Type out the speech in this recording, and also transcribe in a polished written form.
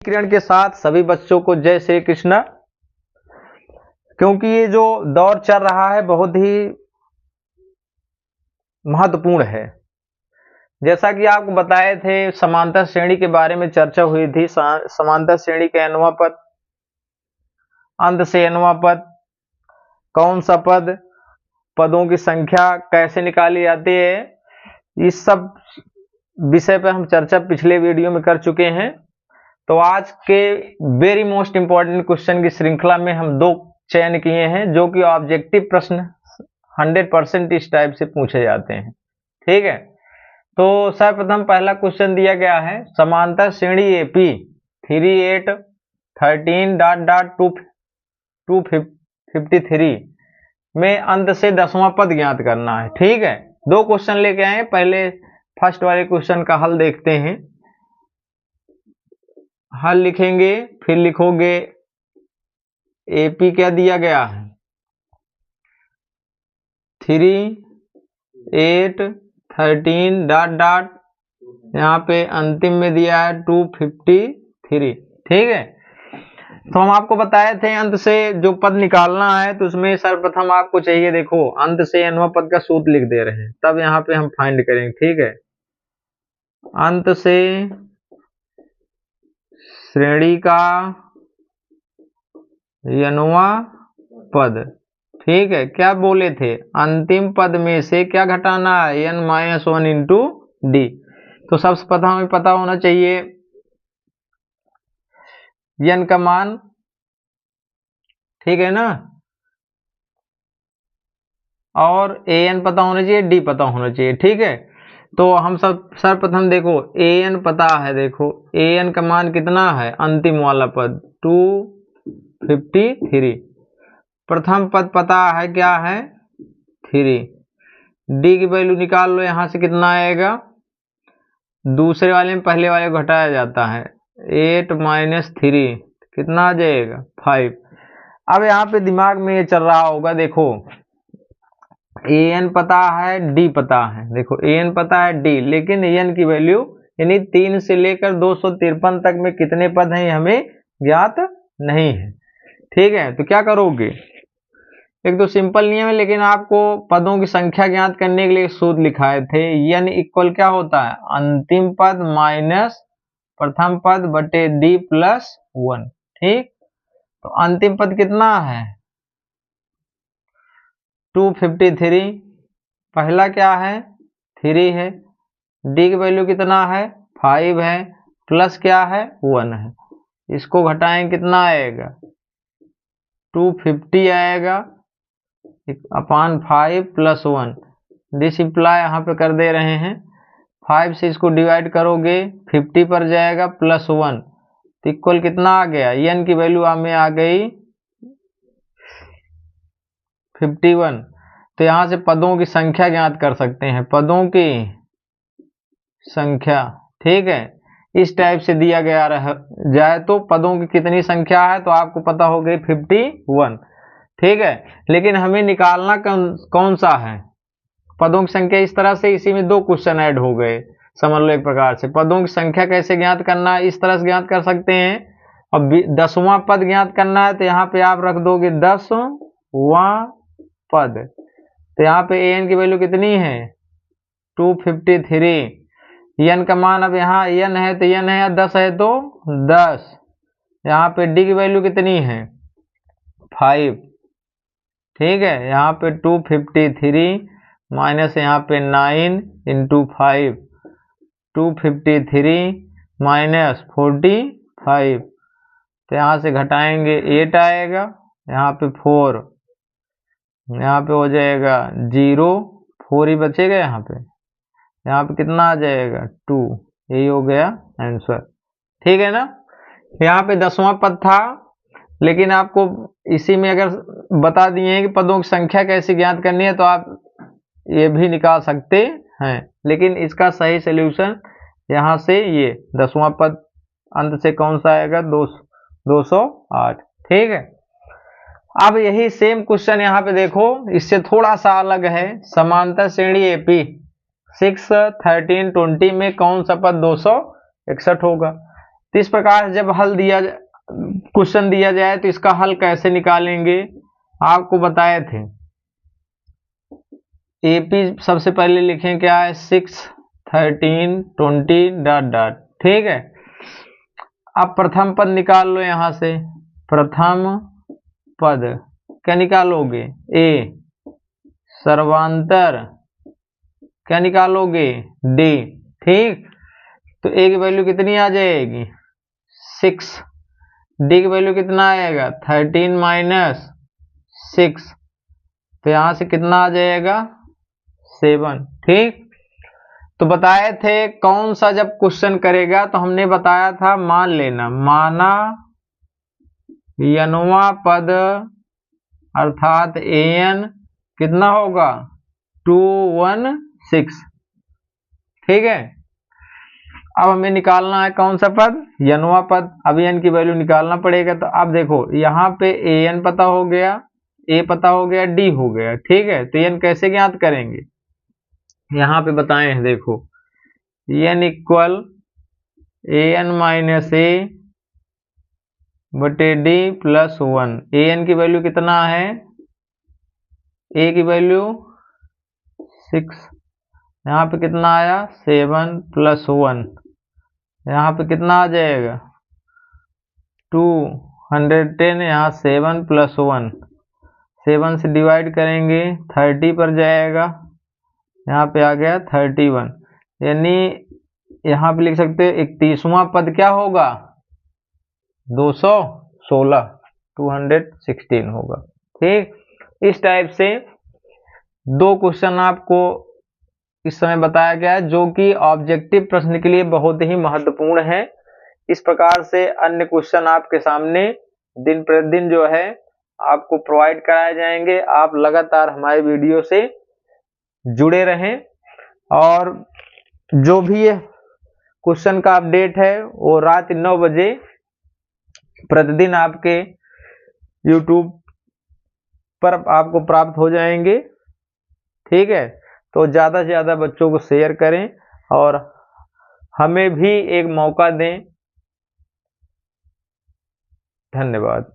किरण के साथ सभी बच्चों को जय श्री कृष्ण। क्योंकि ये जो दौर चल रहा है बहुत ही महत्वपूर्ण है। जैसा कि आपको बताए थे समांतर श्रेणी के बारे में चर्चा हुई थी। समांतर श्रेणी के nवां पद, अंत से nवां पद, कौन सा पद, पदों की संख्या कैसे निकाली जाती है, इस सब विषय पर हम चर्चा पिछले वीडियो में कर चुके हैं। तो आज के वेरी मोस्ट इंपॉर्टेंट क्वेश्चन की श्रृंखला में हम दो चयन किए हैं जो कि ऑब्जेक्टिव प्रश्न 100% इस टाइप से पूछे जाते हैं। ठीक है, तो सर्वप्रथम पहला क्वेश्चन दिया गया है, समांतर श्रेणी एपी 3 8 13 253 में अंत से 10वां पद ज्ञात करना है। ठीक है, दो क्वेश्चन लेके आए। पहले फर्स्ट वाले क्वेश्चन का हल देखते हैं। हल लिखेंगे, फिर लिखोगे एपी क्या दिया गया है 3 8 13 यहाँ पे अंतिम में दिया है 253। ठीक है, तो हम आपको बताए थे अंत से जो पद निकालना है, तो उसमें सर्वप्रथम आपको चाहिए, देखो अंत से nवां पद का सूत्र लिख दे रहे हैं, तब यहाँ पे हम फाइंड करेंगे। ठीक है, अंत से श्रेणी का nवां पद। ठीक है, क्या बोले थे, अंतिम पद में से क्या घटाना है, n-1 इंटू डी। तो सबसे प्रथम हमें पता होना चाहिए n का मान। ठीक है ना, और an पता होना चाहिए, d पता होना चाहिए। ठीक है, तो हम सब सर्वप्रथम देखो an पता है, देखो an का मान कितना है, अंतिम वाला पद 253। प्रथम पद पता है क्या है 3, डी की वैल्यू निकाल लो, यहां से कितना आएगा, दूसरे वाले में पहले वाले को घटाया जाता है, 8 - 3 कितना आ जाएगा 5। अब यहाँ पे दिमाग में ये चल रहा होगा, देखो an पता है, d पता है, देखो an पता है, d, लेकिन n की वैल्यू यानी 3 से लेकर 253 तक में कितने पद हैं हमें ज्ञात नहीं है। ठीक है, तो क्या करोगे, एक तो सिंपल नियम है, लेकिन आपको पदों की संख्या ज्ञात करने के लिए सूत्र लिखाए थे, n इक्वल क्या होता है, अंतिम पद माइनस प्रथम पद बटे d प्लस 1। ठीक, तो अंतिम पद कितना है 253, पहला क्या है 3 है, d की वैल्यू कितना है 5 है, प्लस क्या है 1 है, इसको घटाएं कितना आएगा 250 आएगा अपॉन 5 प्लस 1। दिस इंप्लाई यहाँ पे कर दे रहे हैं, 5 से इसको डिवाइड करोगे 50 पर जाएगा प्लस 1, तो इक्वल कितना आ गया, n की वैल्यू हमें आ गई 51। तो यहाँ से पदों की संख्या ज्ञात कर सकते हैं, पदों की संख्या। ठीक है, इस टाइप से दिया गया रह जाए तो पदों की कितनी संख्या है, तो आपको पता हो गई 51। ठीक है, लेकिन हमें निकालना कौन सा है, पदों की संख्या। इस तरह से इसी में दो क्वेश्चन ऐड हो गए, समझ लो एक प्रकार से। पदों की संख्या कैसे ज्ञात करना है, इस तरह से ज्ञात कर सकते हैं। अब 10वां पद ज्ञात करना है, तो यहाँ पे आप रख दोगे 10वां पद, तो यहाँ पे an की वैल्यू कितनी है 253, n का मान, अब यहाँ n है तो n है, 10 है तो 10, यहाँ पे d की वैल्यू कितनी है 5। ठीक है, यहाँ पे 253 माइनस यहाँ पे 9 इंटू 5, 253 माइनस 45, तो यहाँ से घटाएंगे 8 आएगा, यहाँ पे 4, यहाँ पे हो जाएगा 0, 4 ही बचेगा, यहाँ पे कितना आ जाएगा 2, यही हो गया आंसर। ठीक है ना, यहाँ पे 10वां पद था, लेकिन आपको इसी में अगर बता दिए हैं कि पदों की संख्या कैसे ज्ञात करनी है, तो आप ये भी निकाल सकते हैं, लेकिन इसका सही सॉल्यूशन यहाँ से ये 10वां पद अंत से कौन सा आएगा 208। ठीक है, अब यही सेम क्वेश्चन यहाँ पे देखो, इससे थोड़ा सा अलग है। समांतर श्रेणी एपी 6 13 20 में कौन सा पद 261 होगा। तो इस प्रकार जब क्वेश्चन दिया जाए तो इसका हल कैसे निकालेंगे आपको बताए थे। एपी सबसे पहले लिखें क्या है 6, 13, 20 डॉट डॉट, ठीक है। अब प्रथम पद निकाल लो यहां से, प्रथम पद क्या निकालोगे ए, सर्वांतर क्या निकालोगे डी, ठीक। तो ए की वैल्यू कितनी आ जाएगी 6, डी की वैल्यू कितना आएगा 13 माइनस 6, तो यहां से कितना आ जाएगा 7, ठीक। तो बताए थे कौन सा जब क्वेश्चन करेगा तो हमने बताया था मान लेना, माना यनवा पद अर्थात एन कितना होगा 216, ठीक है। अब हमें निकालना है कौन सा पद यनवा पद, अब एन की वैल्यू निकालना पड़ेगा। तो अब देखो यहाँ पे एन पता हो गया, ए पता हो गया, डी हो गया, ठीक है। तो एन कैसे ज्ञात करेंगे यहाँ पे बताए हैं, देखो एन इक्वल एन माइनस ए बटे डी प्लस 1। एन की वैल्यू कितना है, ए की वैल्यू 6, यहाँ पे कितना आया 7 प्लस 1, यहाँ पे कितना आ जाएगा 210, यहाँ 7 प्लस 1, 7 से डिवाइड करेंगे 30 पर जाएगा, यहाँ पे आ गया 31, यानी यहाँ पे लिख सकते हैं 31वां पद क्या होगा 216, 216 होगा, ठीक। इस टाइप से दो क्वेश्चन आपको इस समय बताया गया है जो कि ऑब्जेक्टिव प्रश्न के लिए बहुत ही महत्वपूर्ण है। इस प्रकार से अन्य क्वेश्चन आपके सामने दिन प्रतिदिन जो है आपको प्रोवाइड कराए जाएंगे। आप लगातार हमारे वीडियो से जुड़े रहें और जो भी क्वेश्चन का अपडेट है वो रात 9 बजे प्रतिदिन आपके YouTube पर आपको प्राप्त हो जाएंगे, ठीक है। तो ज़्यादा से ज़्यादा बच्चों को शेयर करें और हमें भी एक मौका दें। धन्यवाद।